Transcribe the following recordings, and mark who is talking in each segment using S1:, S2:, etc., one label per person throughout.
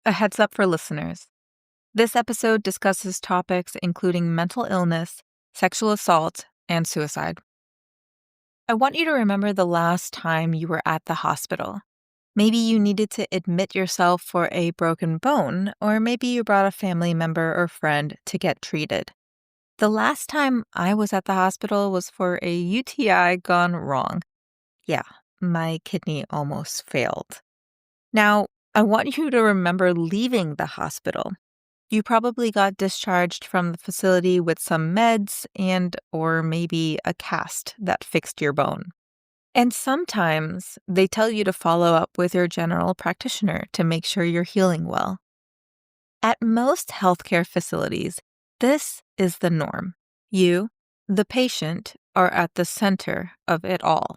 S1: A heads up for listeners. This episode discusses topics including mental illness, sexual assault, and suicide. I want you to remember the last time you were at the hospital. Maybe you needed to admit yourself for a broken bone, or maybe you brought a family member or friend to get treated. The last time I was at the hospital was for a UTI gone wrong. Yeah, my kidney almost failed. Now, I want you to remember leaving the hospital. You probably got discharged from the facility with some meds and or maybe a cast that fixed your bone. And sometimes they tell you to follow up with your general practitioner to make sure you're healing well. At most healthcare facilities, this is the norm. You, the patient, are at the center of it all.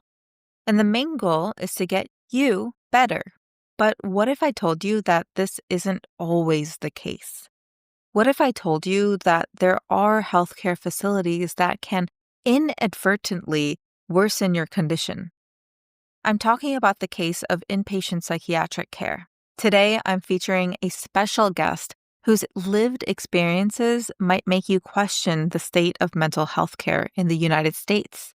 S1: And the main goal is to get you better. But what if I told you that this isn't always the case? What if I told you that there are healthcare facilities that can inadvertently worsen your condition? I'm talking about the case of inpatient psychiatric care. Today, I'm featuring a special guest whose lived experiences might make you question the state of mental health care in the United States.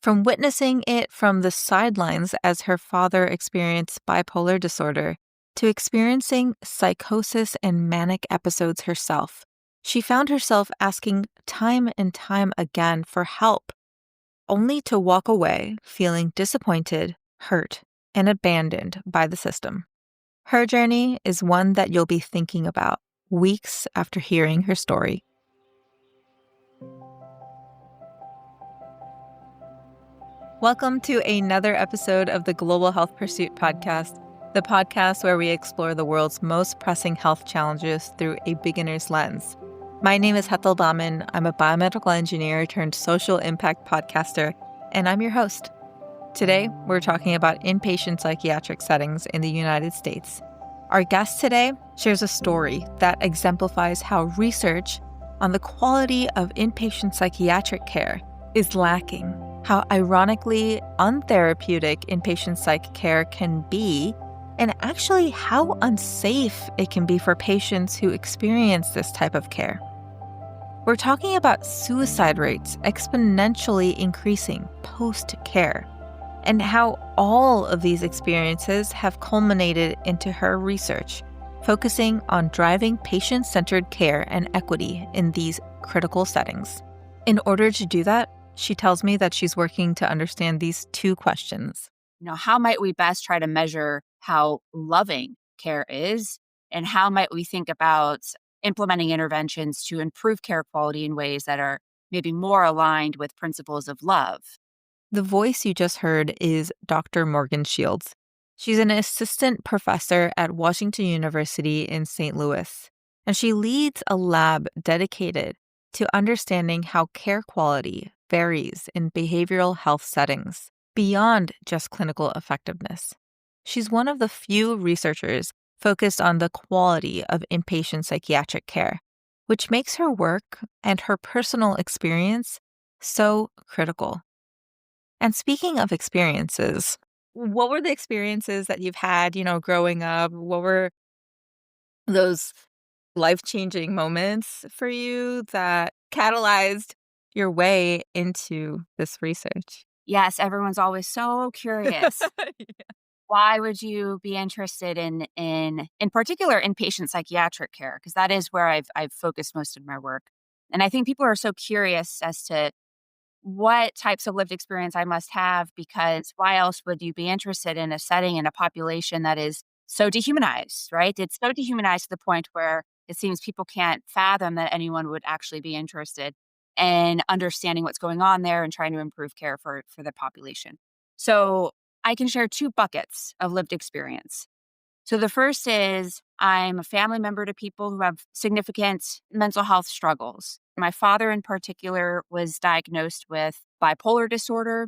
S1: From witnessing it from the sidelines as her father experienced bipolar disorder to experiencing psychosis and manic episodes herself, she found herself asking time and time again for help, only to walk away feeling disappointed, hurt, and abandoned by the system. Her journey is one that you'll be thinking about weeks after hearing her story. Welcome to another episode of the Global Health Pursuit podcast, the podcast where we explore the world's most pressing health challenges through a beginner's lens. My name is Hetal Daman. I'm a biomedical engineer turned social impact podcaster, and I'm your host. Today, we're talking about inpatient psychiatric settings in the United States. Our guest today shares a story that exemplifies how research on the quality of inpatient psychiatric care is lacking, how ironically untherapeutic inpatient psych care can be, and actually how unsafe it can be for patients who experience this type of care. We're talking about suicide rates exponentially increasing post-care, and how all of these experiences have culminated into her research, focusing on driving patient-centered care and equity in these critical settings. In order to do that, she tells me that she's working to understand these two questions.
S2: How might we best try to measure how loving care is? And how might we think about implementing interventions to improve care quality in ways that are maybe more aligned with principles of love?
S1: The voice you just heard is Dr. Morgan Shields. She's an assistant professor at Washington University in St. Louis, and she leads a lab dedicated to understanding how care quality varies in behavioral health settings beyond just clinical effectiveness. She's one of the few researchers focused on the quality of inpatient psychiatric care, which makes her work and her personal experience so critical. And speaking of experiences, what were the experiences that you've had, growing up? What were those life-changing moments for you that catalyzed your way into this research?
S2: Yes, everyone's always so curious. Why would you be interested in particular inpatient psychiatric care? Because that is where I've focused most of my work. And I think people are so curious as to what types of lived experience I must have, because why else would you be interested in a setting in a population that is so dehumanized, right? It's so dehumanized to the point where it seems people can't fathom that anyone would actually be interested in understanding what's going on there and trying to improve care for the population. So I can share two buckets of lived experience. So the first is I'm a family member to people who have significant mental health struggles. My father in particular was diagnosed with bipolar disorder.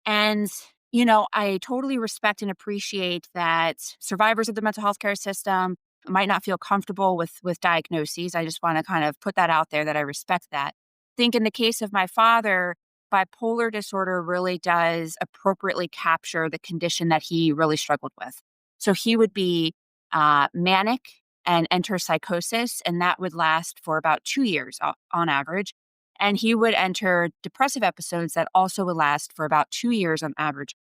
S2: And, I totally respect and appreciate that survivors of the mental health care system might not feel comfortable with diagnoses. I just want to kind of put that out there that I respect that. I think in the case of my father, bipolar disorder really does appropriately capture the condition that he really struggled with. So he would be manic and enter psychosis, and that would last for about 2 years on average. And he would enter depressive episodes that also would last for about 2 years on average.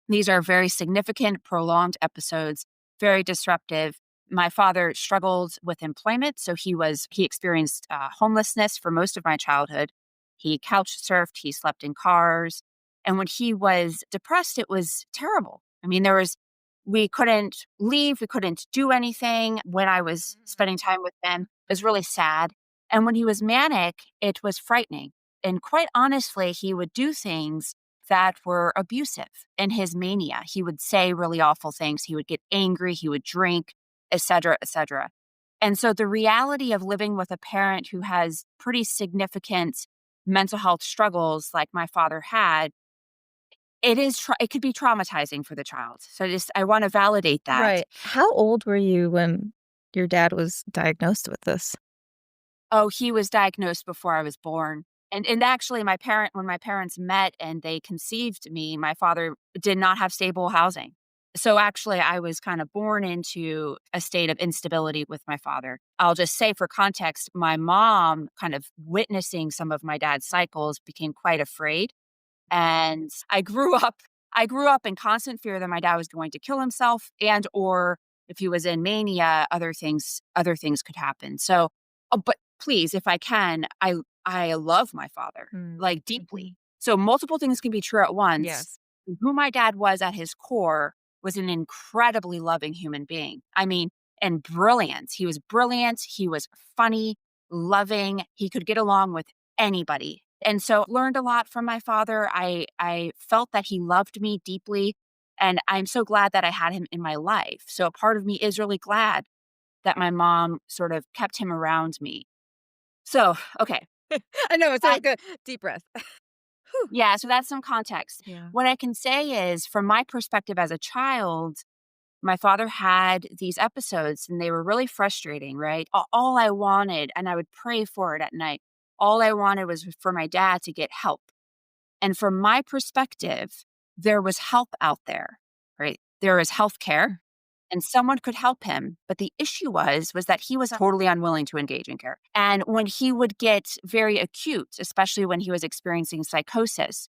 S2: These are very significant, prolonged episodes, very disruptive. My father struggled with employment, so he experienced homelessness for most of my childhood. He couch surfed, he slept in cars, and when he was depressed, it was terrible. I mean, we couldn't leave, we couldn't do anything. When I was spending time with him, it was really sad. And when he was manic, it was frightening. And quite honestly, he would do things that were abusive in his mania. He would say really awful things. He would get angry. He would drink, et cetera, et cetera. And so the reality of living with a parent who has pretty significant mental health struggles like my father had, it could be traumatizing for the child. So I want to validate that.
S1: Right. How old were you when your dad was diagnosed with this?
S2: Oh, he was diagnosed before I was born. And actually when my parents met and they conceived me, my father did not have stable housing. So actually I was kind of born into a state of instability with my father. I'll just say for context, my mom kind of witnessing some of my dad's cycles became quite afraid. And I grew up in constant fear that my dad was going to kill himself and or if he was in mania, other things could happen. So, but please, if I can, I love my father, like,
S1: Mhm.
S2: deeply. So multiple things can be true at once.
S1: Yes.
S2: Who my dad was at his core was an incredibly loving human being. I mean, and brilliant. He was brilliant. He was funny, loving. He could get along with anybody. And so learned a lot from my father. I felt that he loved me deeply. And I'm so glad that I had him in my life. So a part of me is really glad that my mom sort of kept him around me. So, okay.
S1: I know, it's
S2: That,
S1: like a deep breath. Whew.
S2: yeah, so that's some context.
S1: Yeah.
S2: What I can say is, from my perspective as a child, my father had these episodes and they were really frustrating, right? All I wanted, and I would pray for it at night, all I wanted was for my dad to get help. And from my perspective, there was help out there, right? There was healthcare and someone could help him. But the issue was that he was totally unwilling to engage in care. And when he would get very acute, especially when he was experiencing psychosis,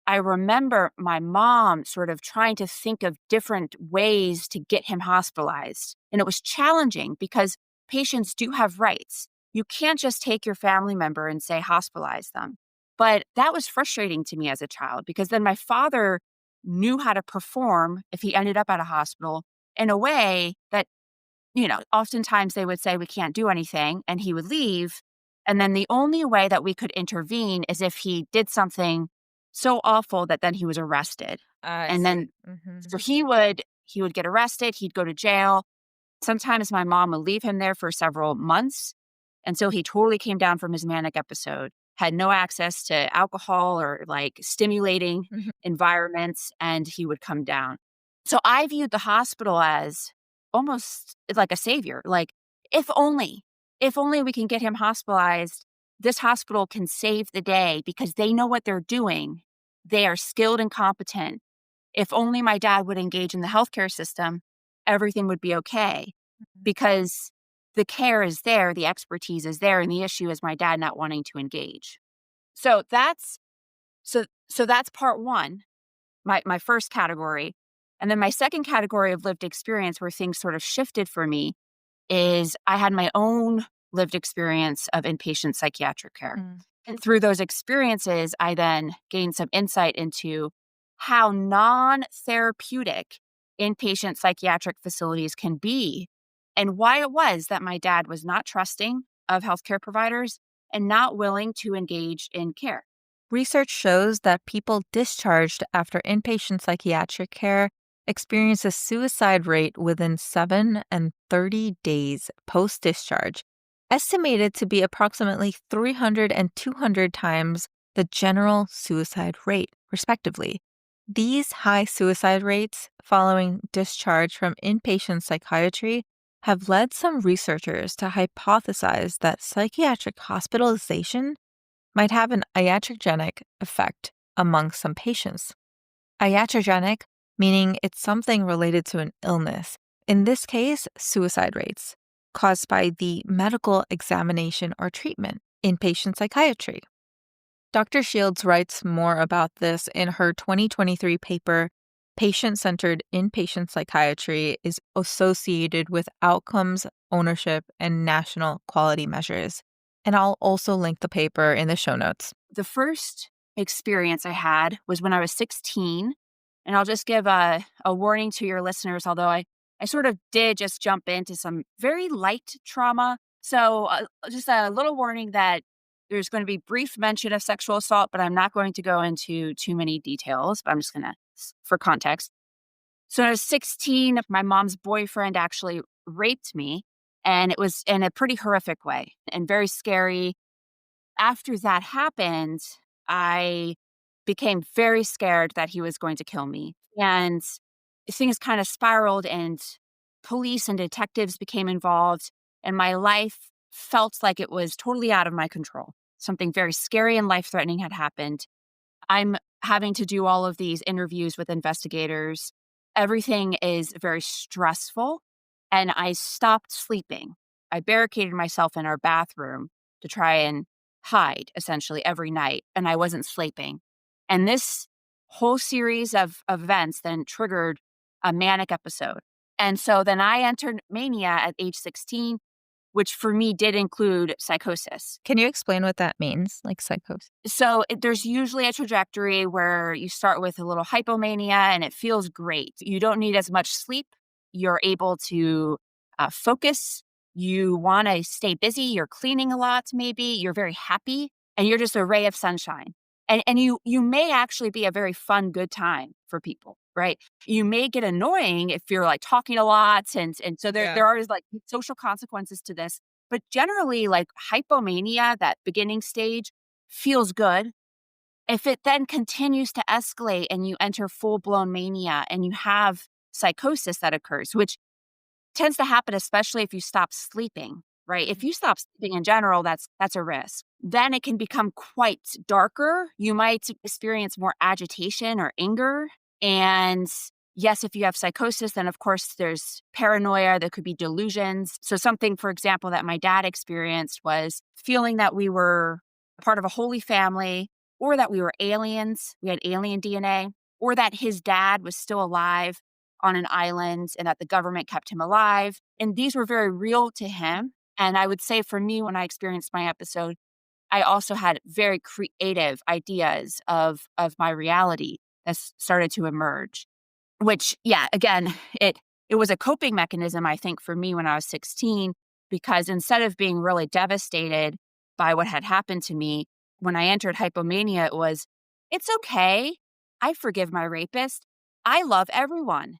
S2: I remember my mom sort of trying to think of different ways to get him hospitalized. And it was challenging because patients do have rights. You can't just take your family member and say hospitalize them. But that was frustrating to me as a child because then my father knew how to perform if he ended up at a hospital in a way that, oftentimes they would say, we can't do anything, and he would leave. And then the only way that we could intervene is if he did something so awful that then he was arrested.
S1: I
S2: And then,
S1: see. Mhm.
S2: so he would get arrested, he'd go to jail. Sometimes my mom would leave him there for several months until he totally came down from his manic episode, had no access to alcohol or like stimulating
S1: Mhm.
S2: environments, and he would come down. So I viewed the hospital as almost like a savior. Like, if only, if only we can get him hospitalized, this hospital can save the day because they know what they're doing. They are skilled and competent. If only my dad would engage in the healthcare system, everything would be okay
S1: Mhm.
S2: because the care is there, the expertise is there, and the issue is my dad not wanting to engage. So that's part one, my first category. And then my second category of lived experience where things sort of shifted for me is I had my own lived experience of inpatient psychiatric care.
S1: Mm.
S2: And through those experiences, I then gained some insight into how non therapeutic inpatient psychiatric facilities can be and why it was that my dad was not trusting of healthcare providers and not willing to engage in care.
S1: Research shows that people discharged after inpatient psychiatric care experience a suicide rate within 7 and 30 days post discharge, estimated to be approximately 300 and 200 times the general suicide rate, respectively. These high suicide rates following discharge from inpatient psychiatry have led some researchers to hypothesize that psychiatric hospitalization might have an iatrogenic effect among some patients. Iatrogenic, meaning it's something related to an illness, In this case, suicide rates caused by the medical examination or treatment, inpatient psychiatry. Dr. Shields writes more about this in her 2023 paper, Patient Centered Inpatient Psychiatry is Associated with Outcomes, Ownership, and National Quality Measures. And I'll also link the paper in the show notes.
S2: The first experience I had was when I was 16. And I'll just give a warning to your listeners, although I sort of did just jump into some very light trauma. So just a little warning that there's going to be brief mention of sexual assault, but I'm not going to go into too many details, but I'm just going to, for context. So when I was 16, my mom's boyfriend actually raped me, and it was in a pretty horrific way and very scary. After that happened, I became very scared that he was going to kill me. And things kind of spiraled, and police and detectives became involved. And my life felt like it was totally out of my control. Something very scary and life threatening had happened. I'm having to do all of these interviews with investigators. Everything is very stressful. And I stopped sleeping. I barricaded myself in our bathroom to try and hide essentially every night. And I wasn't sleeping. And this whole series of events then triggered a manic episode. And so then I entered mania at age 16, which for me did include psychosis.
S1: Can you explain what that means, like psychosis?
S2: So there's usually a trajectory where you start with a little hypomania and it feels great. You don't need as much sleep. You're able to focus. You want to stay busy. You're cleaning a lot, maybe. You're very happy, and you're just a ray of sunshine. And you may actually be a very fun, good time for people, right? You may get annoying if you're like talking a lot. And so there are like social consequences to this. But generally, like hypomania, that beginning stage, feels good. If it then continues to escalate and you enter full-blown mania and you have psychosis that occurs, which tends to happen especially if you stop sleeping, right? If you stop sleeping in general, that's a risk. Then it can become quite darker. You might experience more agitation or anger. And yes, if you have psychosis, then of course there's paranoia. There could be delusions. So something, for example, that my dad experienced was feeling that we were part of a holy family, or that we were aliens. We had alien DNA, or that his dad was still alive on an island and that the government kept him alive. And these were very real to him. And I would say for me, when I experienced my episode, I also had very creative ideas of my reality that started to emerge, which, yeah, again, it was a coping mechanism, I think, for me when I was 16, because instead of being really devastated by what had happened to me, when I entered hypomania, it was, it's okay. I forgive my rapist. I love everyone.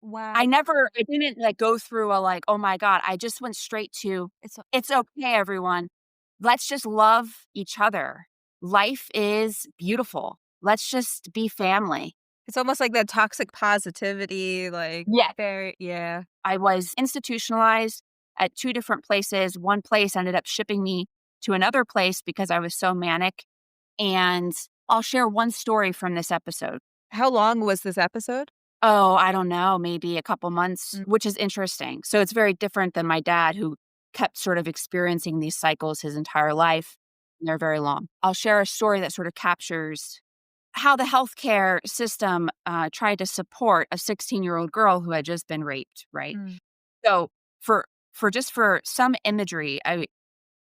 S1: Wow.
S2: I didn't like go through a like, oh my God, I just went straight to, it's okay, everyone. Let's just love each other. Life is beautiful. Let's just be family.
S1: It's almost like that toxic positivity, like
S2: Yeah.
S1: yeah.
S2: I was institutionalized at 2 different places. One place ended up shipping me to another place because I was so manic. And I'll share one story from this episode.
S1: How long was this episode?
S2: Oh, I don't know, maybe a couple months, which is interesting. So it's very different than my dad, who kept sort of experiencing these cycles his entire life. And they're very long. I'll share a story that sort of captures how the healthcare system tried to support a 16-year-old girl who had just been raped, right? So for some imagery, I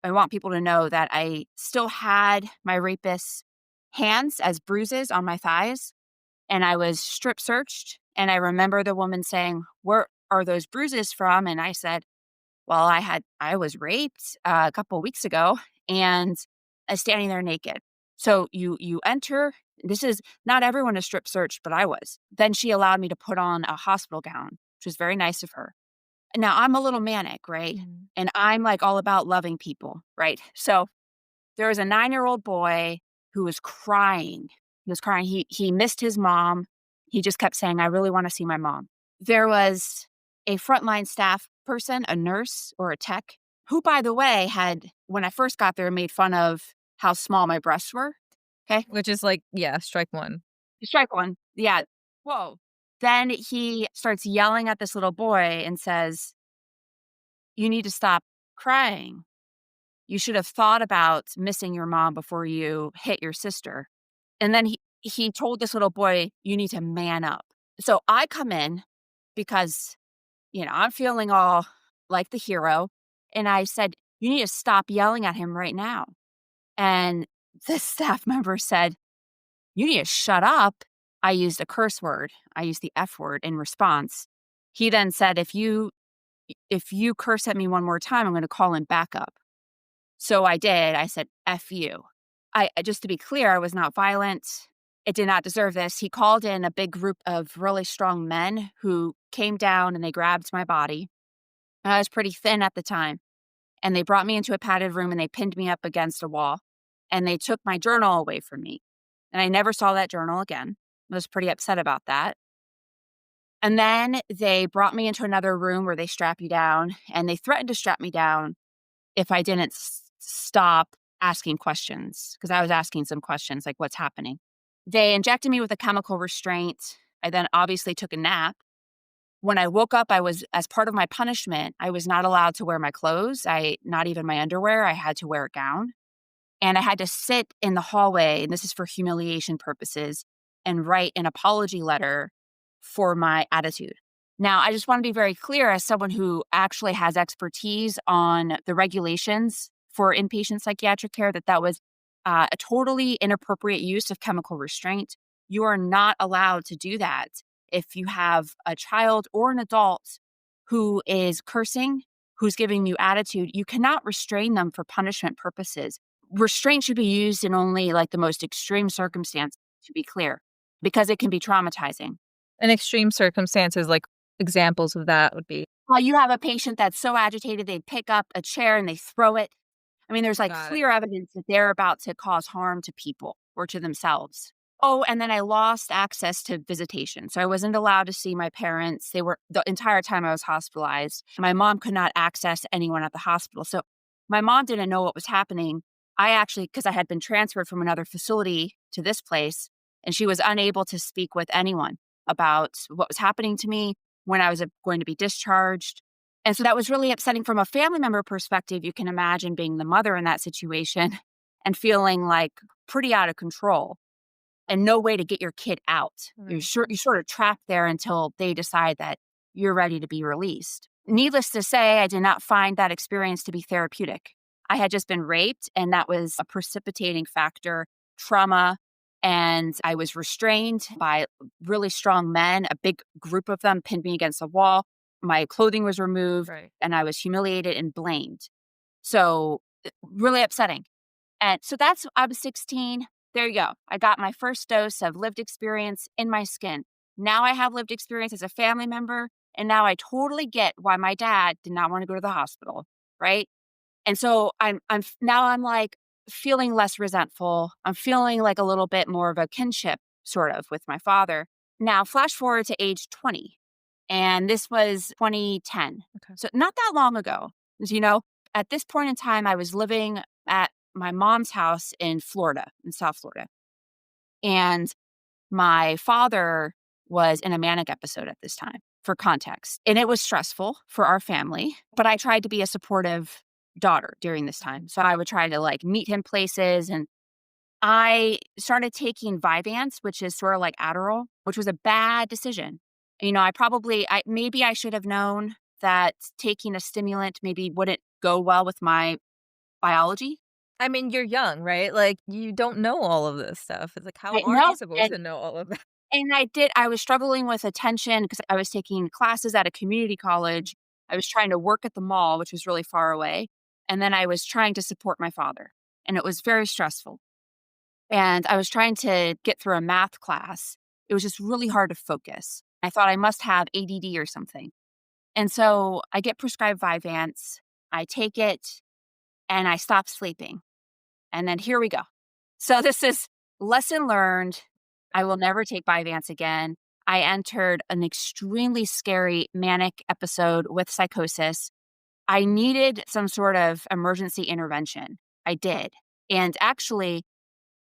S2: want people to know that I still had my rapist's hands as bruises on my thighs, and I was strip searched. And I remember the woman saying, "Where are those bruises from?" And I said, "Well, I was raped a couple weeks ago, and I'm standing there naked." So you enter. This is not everyone is strip searched, but I was. Then she allowed me to put on a hospital gown, which was very nice of her. Now I'm a little manic, right? And I'm like all about loving people, right? So there was a 9-year-old boy who was crying. He was crying. He missed his mom. He just kept saying, "I really want to see my mom." There was a frontline staff person, a nurse or a tech, who, by the way, had, when I first got there, made fun of how small my breasts were. Okay.
S1: Which is like, yeah, strike one.
S2: Strike one. Yeah. Whoa. Then he starts yelling at this little boy and says, "You need to stop crying. You should have thought about missing your mom before you hit your sister." And then he told this little boy, "You need to man up." So I come in because, I'm feeling all like the hero. And I said, "You need to stop yelling at him right now." And this staff member said, "You need to shut up." I used a curse word. I used the F word in response. He then said, if you curse at me one more time, I'm going to call in backup." So I did. I said, "F you." Just to be clear, I was not violent. It did not deserve this. He called in a big group of really strong men who came down and they grabbed my body. I was pretty thin at the time. And they brought me into a padded room and they pinned me up against a wall. And they took my journal away from me. And I never saw that journal again. I was pretty upset about that. And then they brought me into another room where they strap you down and they threatened to strap me down if I didn't stop asking questions, because I was asking some questions like, "What's happening?" They injected me with a chemical restraint. I then obviously took a nap. When I woke up, as part of my punishment, I was not allowed to wear my clothes. Not even my underwear. I had to wear a gown. And I had to sit in the hallway, and this is for humiliation purposes, and write an apology letter for my attitude. Now, I just want to be very clear as someone who actually has expertise on the regulations for inpatient psychiatric care that was a totally inappropriate use of chemical restraint. You are not allowed to do that if you have a child or an adult who is cursing, who's giving you attitude. You cannot restrain them for punishment purposes. Restraint should be used in only like the most extreme circumstances, to be clear, because it can be traumatizing.
S1: In extreme circumstances, like examples of that would be
S2: Well, you have a patient that's so agitated, they pick up a chair and they throw it. I mean, there's like
S1: got it.
S2: clear evidence that they're about to cause harm to people or to themselves. Oh, and then I lost access to visitation. So I wasn't allowed to see my parents. They were the entire time I was hospitalized. My mom could not access anyone at the hospital. So my mom didn't know what was happening. I actually, because I had been transferred from another facility to this place, and she was unable to speak with anyone about what was happening to me, when I was going to be discharged. And so that was really upsetting from a family member perspective. You can imagine being the mother in that situation and feeling like pretty out of control and no way to get your kid out.
S1: Right.
S2: You're sort of trapped there until they decide that you're ready to be released. Needless to say, I did not find that experience to be therapeutic. I had just been raped, and that was a precipitating factor, trauma. And I was restrained by really strong men. A big group of them pinned me against a wall. My clothing was removed,
S1: Right.
S2: and I was humiliated and blamed. So, really upsetting. And so I was 16. There you go. I got my first dose of lived experience in my skin. Now I have lived experience as a family member. And now I totally get why my dad did not want to go to the hospital. Right. And so I'm like feeling less resentful. I'm feeling like a little bit more of a kinship sort of with my father. Now, flash forward to age 20, and this was 2010.
S1: Okay.
S2: So not that long ago. As you know, at this point in time, I was living at my mom's house in Florida, in South Florida. And my father was in a manic episode at this time, for context. And it was stressful for our family, but I tried to be a supportive daughter during this time. So I would try to like meet him places, and I started taking Vyvanse, which is sort of like Adderall, which was a bad decision. Maybe I should have known that taking a stimulant maybe wouldn't go well with my biology.
S1: I mean, you're young, right? Like, you don't know all of this stuff. It's like, how
S2: I
S1: are you
S2: know.
S1: supposed to know all of that?
S2: And I was struggling with attention because I was taking classes at a community college. I was trying to work at the mall, which was really far away. And then I was trying to support my father, and it was very stressful. And I was trying to get through a math class. It was just really hard to focus. I thought I must have ADD or something. And so I get prescribed Vyvanse. I take it and I stop sleeping. And then here we go. So this is lesson learned. I will never take Vyvanse again. I entered an extremely scary manic episode with psychosis. I needed some sort of emergency intervention. I did. And actually,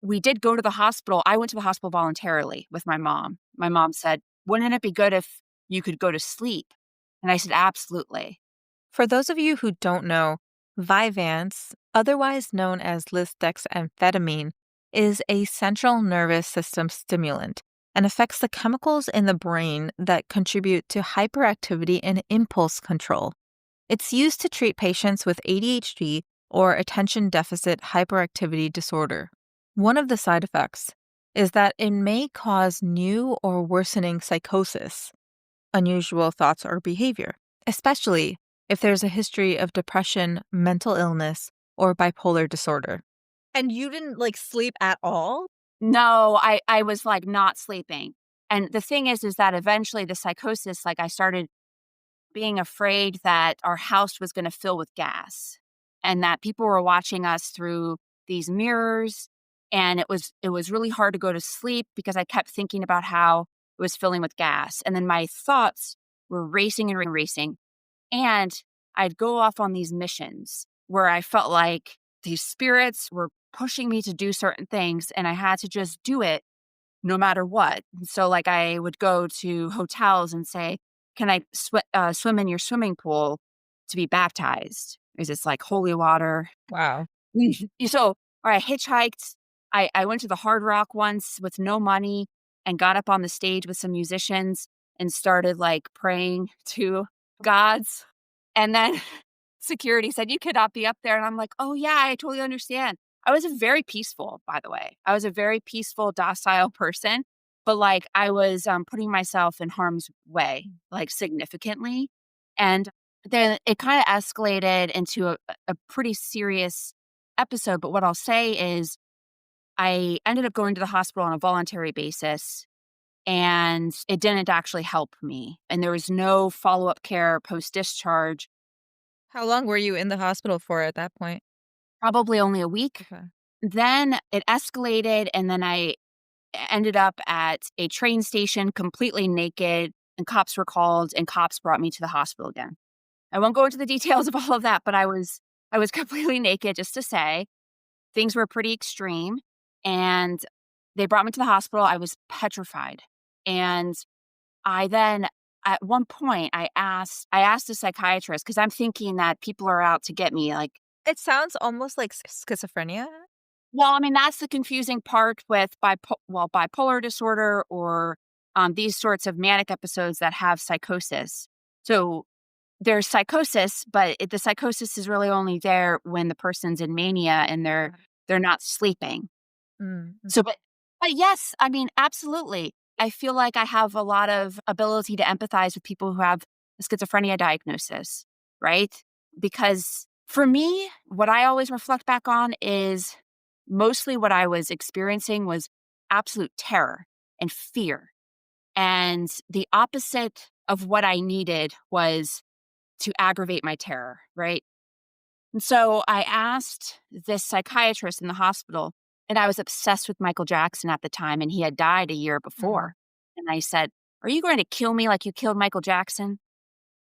S2: we did go to the hospital. I went to the hospital voluntarily with my mom. My mom said, wouldn't it be good if you could go to sleep? And I said, absolutely.
S1: For those of you who don't know, Vyvanse, otherwise known as lisdexamfetamine, is a central nervous system stimulant and affects the chemicals in the brain that contribute to hyperactivity and impulse control. It's used to treat patients with ADHD or attention deficit hyperactivity disorder. One of the side effects is that it may cause new or worsening psychosis, unusual thoughts or behavior, especially if there's a history of depression, mental illness, or bipolar disorder. And you didn't sleep at all?
S2: No, I was like not sleeping. And the thing is that eventually the psychosis, like I started being afraid that our house was going to fill with gas and that people were watching us through these mirrors. And it was really hard to go to sleep because I kept thinking about how it was filling with gas. And then my thoughts were racing and racing. And I'd go off on these missions where I felt like these spirits were pushing me to do certain things and I had to just do it no matter what. So, like, I would go to hotels and say, "Can I swim in your swimming pool to be baptized? Is this like holy water?"
S1: Wow.
S2: So, or I hitchhiked. I went to the Hard Rock once with no money and got up on the stage with some musicians and started like praying to gods. And then security said, "You cannot be up there." And I'm like, "Oh, yeah, I totally understand." I was a very peaceful, by the way. I was a very peaceful, docile person, but like I was putting myself in harm's way, like significantly. And then it kind of escalated into a pretty serious episode. But what I'll say is, I ended up going to the hospital on a voluntary basis and it didn't actually help me. And there was no follow up care post discharge,
S1: How long were you in the hospital for at that point?
S2: probably only a week.
S1: Okay.
S2: Then it escalated, and then I ended up at a train station completely naked, and cops were called, and cops brought me to the hospital again. I won't go into the details of all of that, but I was completely naked, just to say. Things were pretty extreme, and they brought me to the hospital. I was petrified. And I then at one point I asked a psychiatrist because I'm thinking that people are out to get me, like,
S1: It sounds almost like schizophrenia.
S2: well, I mean, that's the confusing part with bipolar disorder or these sorts of manic episodes that have psychosis. So there's psychosis, but the psychosis is really only there when the person's in mania and
S1: Right.
S2: they're not sleeping.
S1: Mm.
S2: So, but yes, I mean, absolutely. I feel like I have a lot of ability to empathize with people who have a schizophrenia diagnosis, right? Because for me, what I always reflect back on is mostly what I was experiencing was absolute terror and fear. And the opposite of what I needed was to aggravate my terror, right? And so I asked this psychiatrist in the hospital, and I was obsessed with Michael Jackson at the time, and he had died a year
S1: Mhm.
S2: before. And I said, "Are you going to kill me like you killed Michael Jackson?"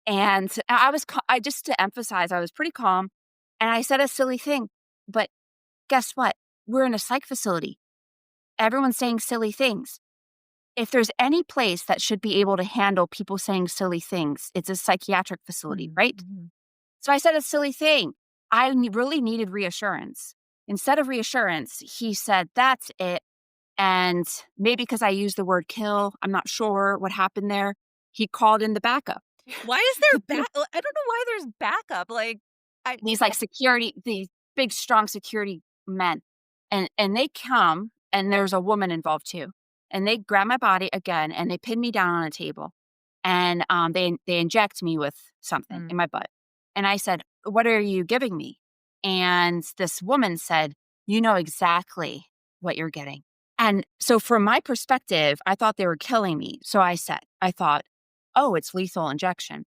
S2: And I just to emphasize, I was pretty calm. And I said a silly thing, but guess what? We're in a psych facility. Everyone's saying silly things. If there's any place that should be able to handle people saying silly things, it's a psychiatric facility,
S1: Mhm.
S2: right?
S1: Mhm.
S2: So I said a silly thing. Really needed reassurance. Instead of reassurance, he said, "That's it." And maybe because I used the word kill, I'm not sure what happened there. He called in the backup.
S1: Why is there I don't know why there's backup, I
S2: These like security, these big, strong security men. And they come, and there's a woman involved too. And they grab my body again and they pin me down on a table. And they inject me with something in
S1: Mm.
S2: my butt. And I said, "What are you giving me?" And this woman said, "You know exactly what you're getting." And so from my perspective, I thought they were killing me. So I thought, "Oh, it's lethal injection."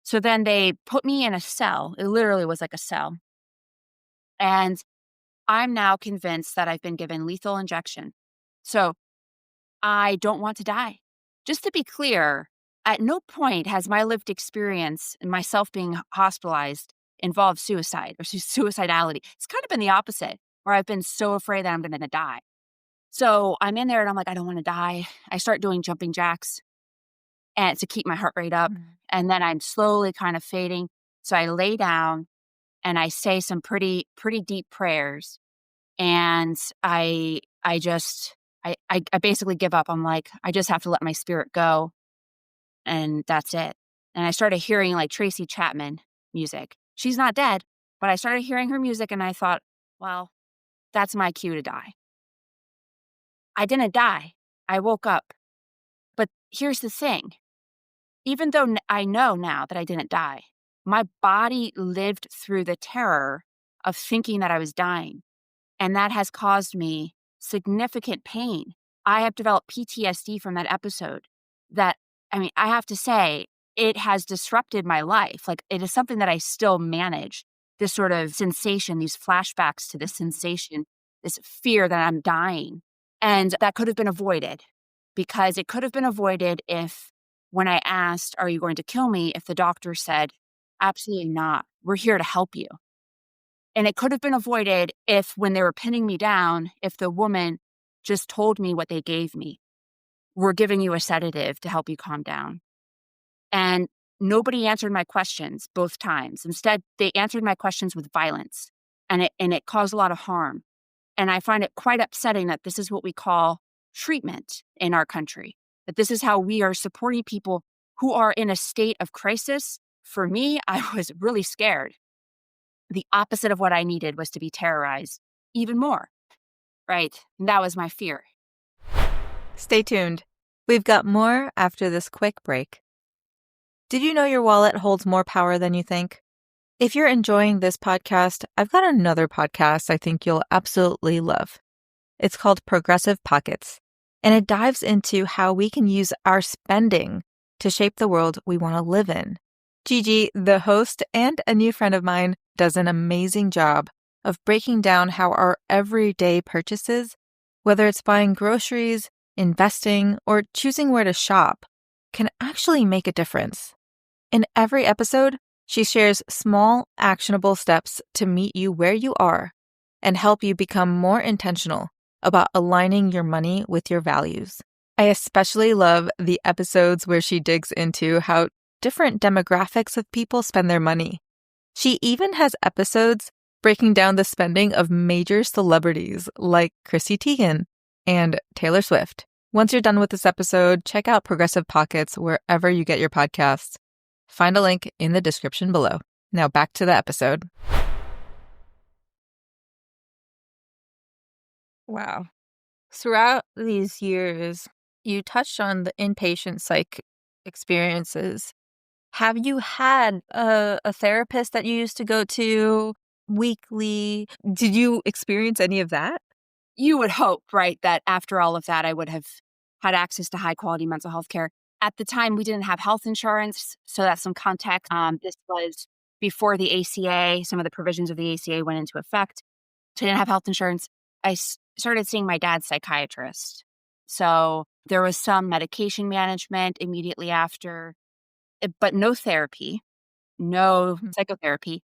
S2: So then they put me in a cell. It literally was like a cell. And I'm now convinced that I've been given lethal injection. So I don't want to die. Just to be clear, at no point has my lived experience and myself being hospitalized involved suicide or suicidality. It's kind of been the opposite, where I've been so afraid that I'm going to die. So I'm in there and I'm like, I don't want to die. I start doing jumping jacks. and to keep my heart rate up.
S1: Mm.
S2: And then I'm slowly kind of fading. So I lay down and I say some pretty deep prayers. And I basically give up. I'm like, I just have to let my spirit go. And that's it. And I started hearing like Tracy Chapman music. She's not dead, but I started hearing her music and I thought, well, that's my cue to die. I didn't die. I woke up. But here's the thing. Even though I know now that I didn't die, my body lived through the terror of thinking that I was dying. And that has caused me significant pain. I have developed PTSD from that episode that, I mean, I have to say, it has disrupted my life. Like, it is something that I still manage, this sort of sensation, these flashbacks to this sensation, this fear that I'm dying. And that could have been avoided because it could have been avoided if, when I asked, "Are you going to kill me?" if the doctor said, "Absolutely not. We're here to help you." And it could have been avoided if, when they were pinning me down, if the woman just told me what they gave me. "We're giving you a sedative to help you calm down." And nobody answered my questions both times. Instead, they answered my questions with violence, and it caused a lot of harm. And I find it quite upsetting that this is what we call treatment in our country, that this is how we are supporting people who are in a state of crisis. For me, I was really scared. The opposite of what I needed was to be terrorized even more, right? And that was my fear.
S1: Stay tuned. We've got more after this quick break. Did you know your wallet holds more power than you think? If you're enjoying this podcast, I've got another podcast I think you'll absolutely love. It's called Progressive Pockets, and it dives into how we can use our spending to shape the world we want to live in. Gigi, the host and a new friend of mine, does an amazing job of breaking down how our everyday purchases, whether it's buying groceries, investing, or choosing where to shop, can actually make a difference. In every episode, she shares small, actionable steps to meet you where you are and help you become more intentional about aligning your money with your values. I especially love the episodes where she digs into how different demographics of people spend their money. She even has episodes breaking down the spending of major celebrities like Chrissy Teigen and Taylor Swift. Once you're done with this episode, check out Progressive Pockets wherever you get your podcasts. Find a link in the description below. Now back to the episode. Wow. Throughout these years, you touched on the inpatient psych experiences. Have you had a therapist that you used to go to weekly? Did you experience any of that?
S2: You would hope, right, that after all of that, I would have had access to high quality mental health care. At the time, we didn't have health insurance. So that's some context. This was before the ACA. Some of the provisions of the ACA went into effect. So I didn't have health insurance. I started seeing my dad's psychiatrist. So there was some medication management immediately after, but no therapy, no psychotherapy.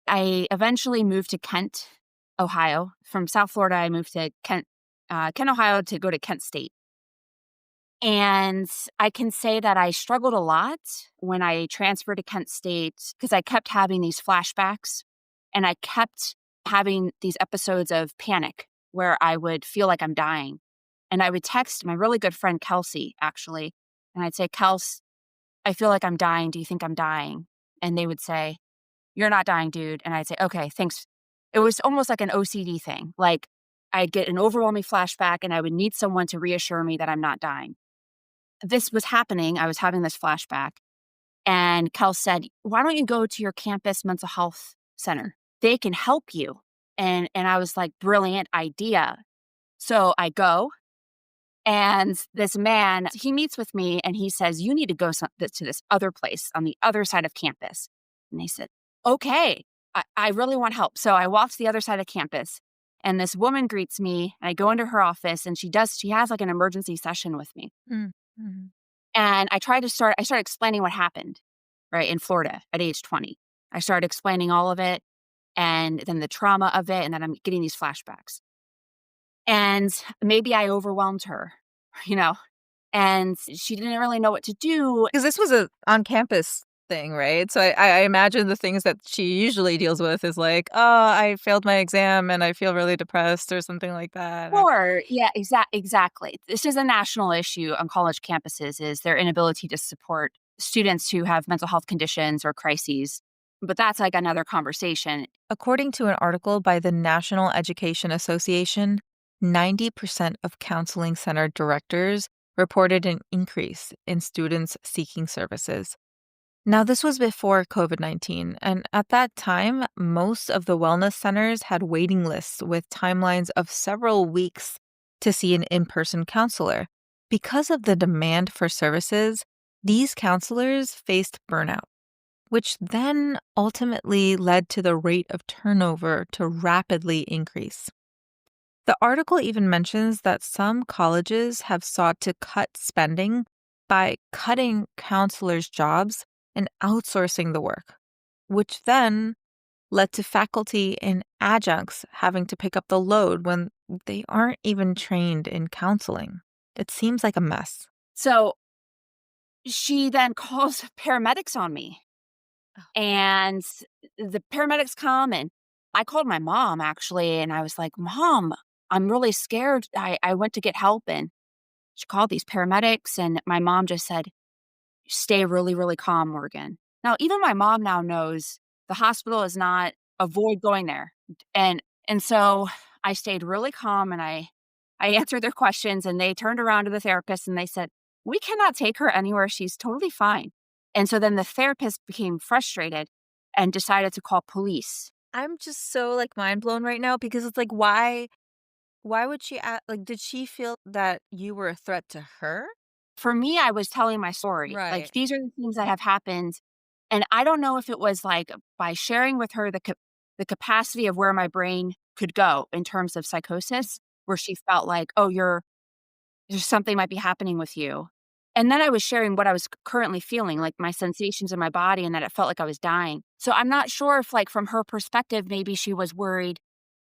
S2: I eventually moved to Kent, Ohio. From South Florida, I moved to Kent, Ohio to go to Kent State. And I can say that I struggled a lot when I transferred to Kent State because I kept having these flashbacks and I kept having these episodes of panic where I would feel like I'm dying. And I would text my really good friend, Kelsey, actually. And I'd say, "Kels, I feel like I'm dying. Do you think I'm dying?" And they would say, "You're not dying, dude." And I'd say, "Okay, thanks." It was almost like an OCD thing. Like, I'd get an overwhelming flashback and I would need someone to reassure me that I'm not dying. This was happening. I was having this flashback. And Kel said, "Why don't you go to your campus mental health center? They can help you." And I was like, brilliant idea. So I go, and this man, he meets with me and he says, "You need to go to this other place on the other side of campus." And I said, "Okay, I really want help." So I walk to the other side of campus and this woman greets me and I go into her office and she has like an emergency session with me.
S1: Mm-hmm.
S2: And I started explaining what happened, right, in Florida at age 20. I started explaining all of it and then the trauma of it, and then I'm getting these flashbacks. And maybe I overwhelmed her, you know, and she didn't really know what to do.
S1: Because this was a on-campus thing, right? So I imagine the things that she usually deals with is like, "Oh, I failed my exam and I feel really depressed," or something like that, or
S2: Or yeah, exactly. This is a national issue on college campuses is their inability to support students who have mental health conditions or crises. But that's like another conversation.
S1: according to an article by the National Education Association, 90% of counseling center directors reported an increase in students seeking services. Now, this was before COVID-19, and at that time, most of the wellness centers had waiting lists with timelines of several weeks to see an in person counselor. Because of the demand for services, these counselors faced burnout, which then ultimately led to the rate of turnover to rapidly increase. The article even mentions that some colleges have sought to cut spending by cutting counselors' jobs and outsourcing the work, which then led to faculty and adjuncts having to pick up the load when they aren't even trained in counseling. It seems like a mess.
S2: So she then calls paramedics on me, and the paramedics come, and I called my mom actually, and I was like, "Mom, I'm really scared. I went to get help," and she called these paramedics, and my mom just said, "Stay really, really calm, Morgan." Now, even my mom now knows the hospital is not avoid going there. And so I stayed really calm, and I answered their questions, and they turned around to the therapist and they said, "We cannot take her anywhere. She's totally fine." And so then the therapist became frustrated and decided to call police.
S1: I'm just so like mind blown right now because it's like why would she like did she feel that you were a threat to her?
S2: For me, I was telling my story. Like,
S1: Right.
S2: these are the things that have happened, and I don't know if it was, like, by sharing with her the capacity of where my brain could go in terms of psychosis, where she felt like, "Oh, there's something might be happening with you." And then I was sharing what I was currently feeling, like, my sensations in my body and that it felt like I was dying. So I'm not sure if, like, from her perspective, maybe she was worried,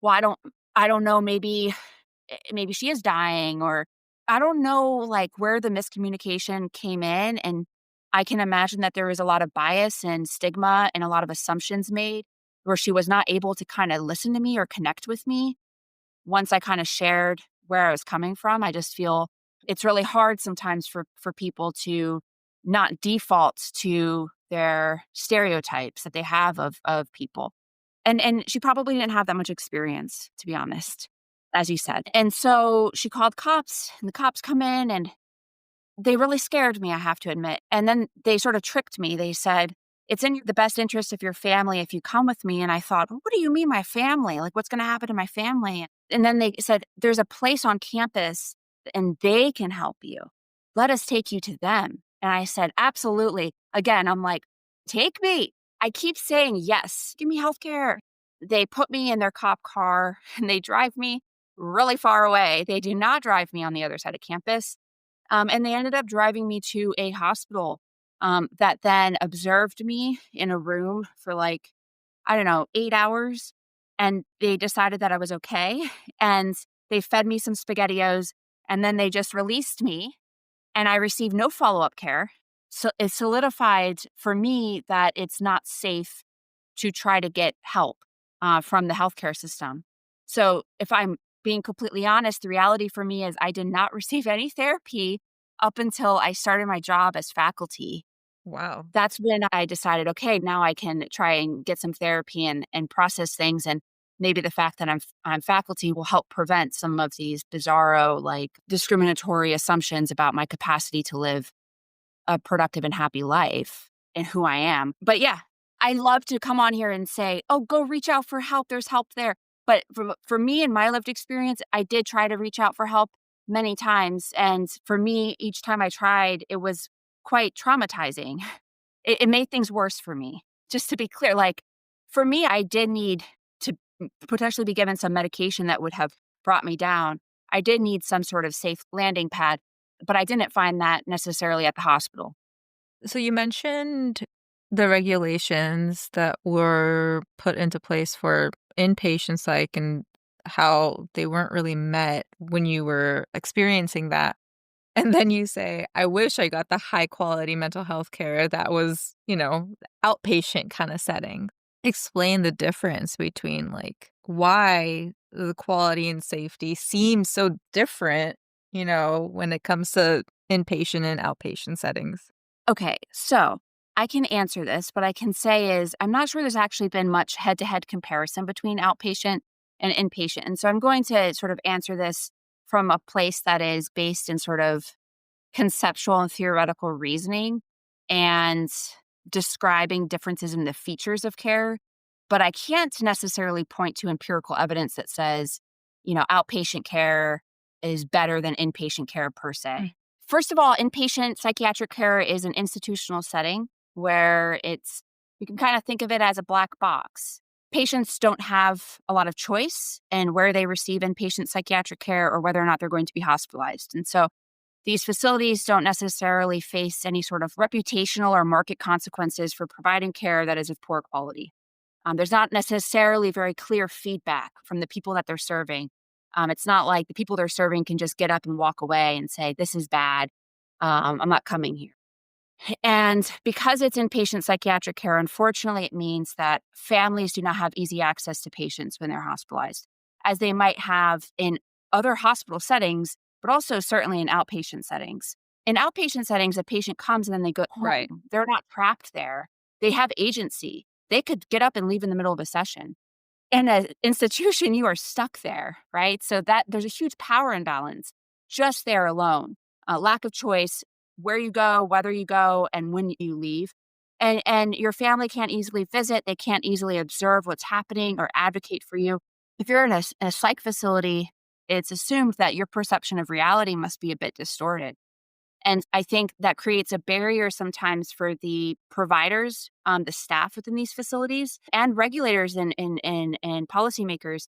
S2: "Well, I don't know, maybe she is dying," or I don't know, like, where the miscommunication came in, and I can imagine that there was a lot of bias and stigma and a lot of assumptions made where she was not able to kinda listen to me or connect with me once I kinda shared where I was coming from. I just feel it's really hard sometimes for people to not default to their stereotypes that they have of people. And she probably didn't have that much experience, to be honest, as you said. And so she called cops, and the cops come in, and they really scared me, I have to admit. And then they sort of tricked me. They said, "It's in the best interest of your family if you come with me." And I thought, "Well, what do you mean, my family? Like, what's going to happen to my family?" And then they said, "There's a place on campus and they can help you. Let us take you to them." And I said, "Absolutely." Again, I'm like, "Take me." I keep saying, "Yes, give me healthcare." They put me in their cop car and they drive me really far away. They do not drive me on the other side of campus. And they ended up driving me to a hospital that then observed me in a room for like, I don't know, 8 hours. And they decided that I was okay. And they fed me some SpaghettiOs. And then they just released me. And I received no follow up care. So it solidified for me that it's not safe to try to get help from the healthcare system. So, if I'm being completely honest, the reality for me is I did not receive any therapy up until I started my job as faculty.
S1: Wow.
S2: That's when I decided, okay, now I can try and get some therapy and process things. And maybe the fact that I'm faculty will help prevent some of these bizarro, like discriminatory assumptions about my capacity to live a productive and happy life and who I am. But yeah, I love to come on here and say, "Oh, go reach out for help. There's help there." But for me and my lived experience, I did try to reach out for help many times. And for me, each time I tried, it was quite traumatizing. It made things worse for me. Just to be clear, like for me, I did need to potentially be given some medication that would have brought me down. I did need some sort of safe landing pad, but I didn't find that necessarily at the hospital.
S1: So you mentioned the regulations that were put into place for inpatient psych and how they weren't really met when you were experiencing that. And then you say, "I wish I got the high quality mental health care that was, outpatient kinda setting." Explain the difference between, like, why the quality and safety seem so different, when it comes to inpatient and outpatient settings.
S2: Okay, so I can answer this. What I can say is I'm not sure there's actually been much head to head comparison between outpatient and inpatient. And so I'm going to sort of answer this from a place that is based in sort of conceptual and theoretical reasoning and describing differences in the features of care. But I can't necessarily point to empirical evidence that says, outpatient care is better than inpatient care per se. First of all, inpatient psychiatric care is an institutional setting where you can kind of think of it as a black box. Patients don't have a lot of choice in where they receive inpatient psychiatric care or whether or not they're going to be hospitalized. And so these facilities don't necessarily face any sort of reputational or market consequences for providing care that is of poor quality. There's not necessarily very clear feedback from the people that they're serving. It's not like the people they're serving can just get up and walk away and say, "This is bad. I'm not coming here." And because it's inpatient psychiatric care, unfortunately, it means that families do not have easy access to patients when they're hospitalized, as they might have in other hospital settings, but also certainly in outpatient settings. In outpatient settings, a patient comes and then they go home.
S1: Right.
S2: They're not trapped there. They have agency. They could get up and leave in the middle of a session. In an institution, you are stuck there, right? So that there's a huge power imbalance just there alone. Lack of choice, where you go, whether you go, and when you leave. And your family can't easily visit. They can't easily observe what's happening or advocate for you. If you're in a psych facility, it's assumed that your perception of reality must be a bit distorted. And I think that creates a barrier sometimes for the providers, the staff within these facilities, and regulators and policymakers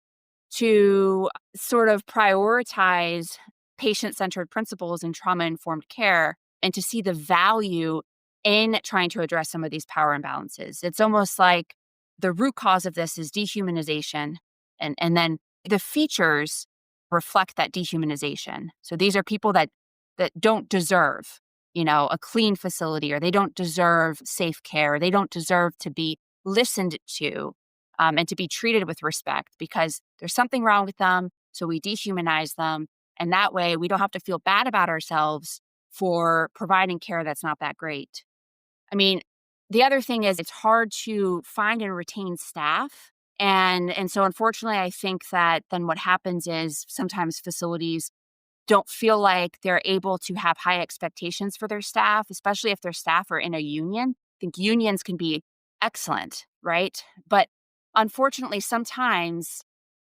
S2: to sort of prioritize patient-centered principles and trauma-informed care and to see the value in trying to address some of these power imbalances. It's almost like the root cause of this is dehumanization, and then the features reflect that dehumanization. So these are people that don't deserve, a clean facility, or they don't deserve safe care. They don't deserve to be listened to and to be treated with respect because there's something wrong with them. So we dehumanize them. And that way we don't have to feel bad about ourselves for providing care that's not that great. I mean, the other thing is it's hard to find and retain staff. And so unfortunately, I think that then what happens is sometimes facilities don't feel like they're able to have high expectations for their staff, especially if their staff are in a union. I think unions can be excellent, right? But unfortunately, sometimes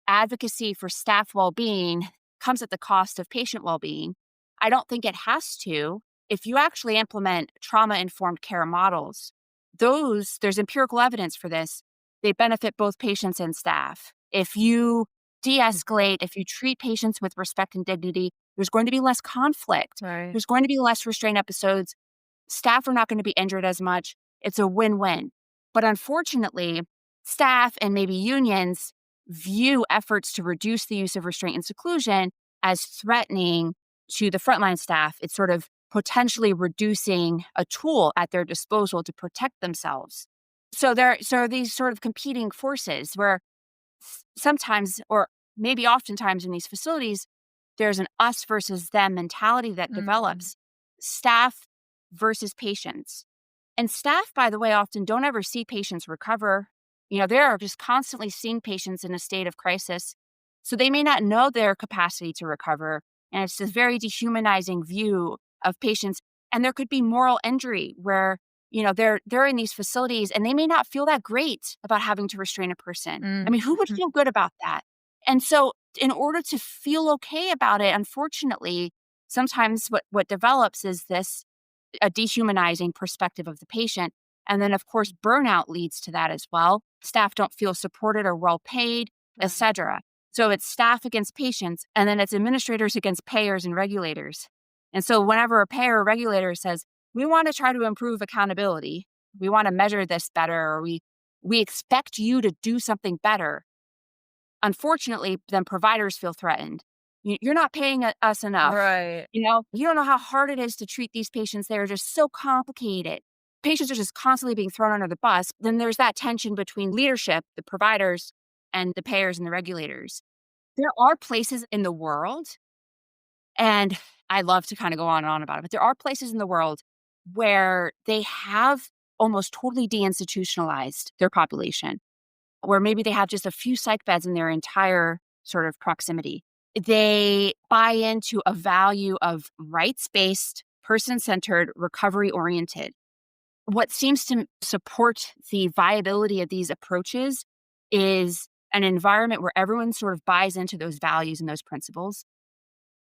S2: advocacy for staff well-being comes at the cost of patient well-being. I don't think it has to. If you actually implement trauma-informed care models, there's empirical evidence for this. They benefit both patients and staff. If you de-escalate, if you treat patients with respect and dignity, there's going to be less conflict.
S1: Right.
S2: There's going to be less restraint episodes. Staff are not going to be injured as much. It's a win-win. But unfortunately, staff and maybe unions view efforts to reduce the use of restraint and seclusion as threatening to the frontline staff. It's sort of potentially reducing a tool at their disposal to protect themselves. So there are these sort of competing forces where sometimes, or maybe oftentimes in these facilities, there's an us versus them mentality that
S1: Mhm.
S2: develops. Staff versus patients. And staff, by the way, often don't ever see patients recover. They are just constantly seeing patients in a state of crisis. So they may not know their capacity to recover. And it's this very dehumanizing view of patients. And there could be moral injury where, they're in these facilities and they may not feel that great about having to restrain a person. I
S1: Mm.
S2: mean, who would feel good about that? And so in order to feel okay about it, unfortunately, sometimes what develops is this a dehumanizing perspective of the patient. And then, of course, burnout leads to that as well. Staff don't feel supported or well paid,
S1: Right.
S2: etc. So it's staff against patients, and then it's administrators against payers and regulators. And so whenever a payer or regulator says, we want to try to improve accountability, we want to measure this better, or we expect you to do something better, unfortunately, then providers feel threatened. You're not paying us enough.
S1: Right.
S2: You don't know how hard it is to treat these patients. They're just so complicated. Patients are just constantly being thrown under the bus. Then there's that tension between leadership, the providers, and the payers and the regulators. There are places in the world, and I love to kind of go on and on about it, but there are places in the world where they have almost totally deinstitutionalized their population, where maybe they have just a few psych beds in their entire sort of proximity. They buy into a value of rights-based, person-centered, recovery-oriented. What seems to support the viability of these approaches is an environment where everyone sort of buys into those values and those principles,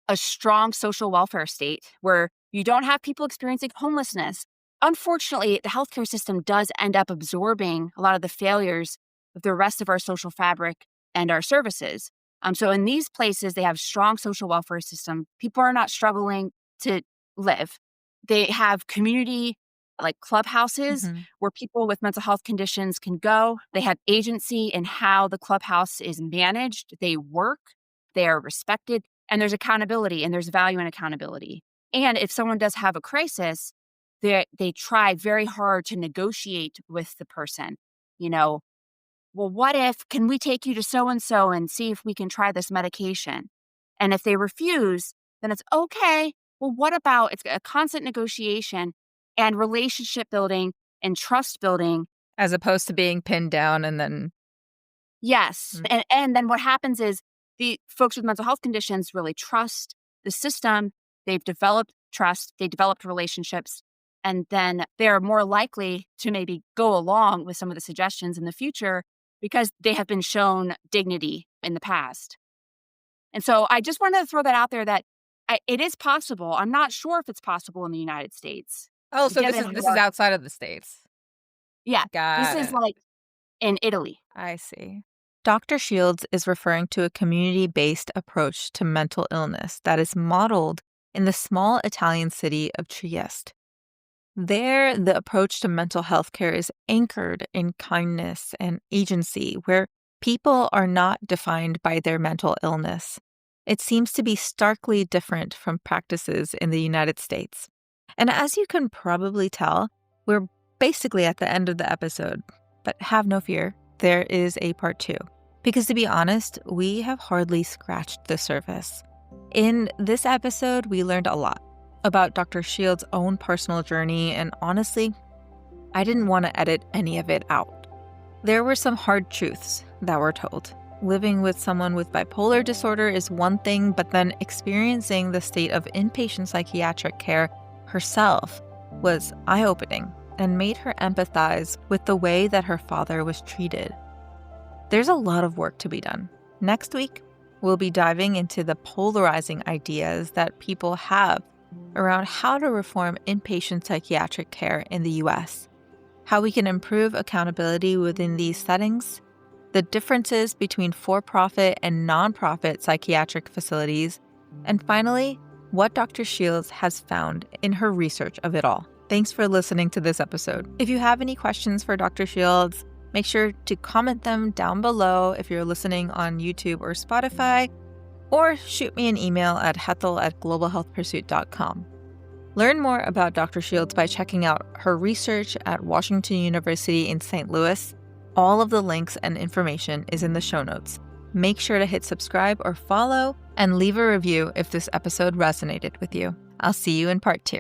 S2: a strong social welfare state where you don't have people experiencing homelessness. Unfortunately, the healthcare system does end up absorbing a lot of the failures of the rest of our social fabric and our services. So in these places, they have strong social welfare system. People are not struggling to live. They have community like clubhouses
S1: Mhm.
S2: where people with mental health conditions can go. They have agency in how the clubhouse is managed. They work, they are respected, and there's accountability and there's value in accountability. And if someone does have a crisis, they try very hard to negotiate with the person. You know, well, what if, can we take you to so and so and see if we can try this medication? And if they refuse, then it's okay. Well, what about it's a constant negotiation and relationship building and trust building.
S1: As opposed to being pinned down and then
S2: Yes.
S1: Mm.
S2: And then what happens is the folks with mental health conditions really trust the system. They've developed trust, they developed relationships, and then they're more likely to maybe go along with some of the suggestions in the future because they have been shown dignity in the past. And so I just wanted to throw that out there that it is possible. I'm not sure if it's possible in the United States.
S1: Oh, so this is
S2: Given
S1: this is
S2: what
S1: outside of the States.
S2: Yeah, this
S1: Got
S2: is
S1: it.
S2: like in Italy.
S1: I see. Dr. Shields is referring to a community-based approach to mental illness that is modeled in the small Italian city of Trieste. There, the approach to mental health care is anchored in kindness and agency, where people are not defined by their mental illness. It seems to be starkly different from practices in the United States. And as you can probably tell, we're basically at the end of the episode. But have no fear, there is a part 2. Because to be honest, we have hardly scratched the surface. In this episode, we learned a lot about Dr. Shields' own personal journey, and honestly, I didn't want to edit any of it out. There were some hard truths that were told. Living with someone with bipolar disorder is one thing, but then experiencing the state of inpatient psychiatric care herself was eye-opening and made her empathize with the way that her father was treated. There's a lot of work to be done. Next week, we'll be diving into the polarizing ideas that people have around how to reform inpatient psychiatric care in the US, how we can improve accountability within these settings, the differences between for-profit and non-profit psychiatric facilities, and finally, what Dr. Shields has found in her research of it all. Thanks for listening to this episode. If you have any questions for Dr. Shields, make sure to comment them down below if you're listening on YouTube or Spotify, or shoot me an email at hethel@globalhealthpursuit.com. Learn more about Dr. Shields by checking out her research at Washington University in St. Louis. All of the links and information is in the show notes. Make sure to hit subscribe or follow and leave a review if this episode resonated with you. I'll see you in part 2.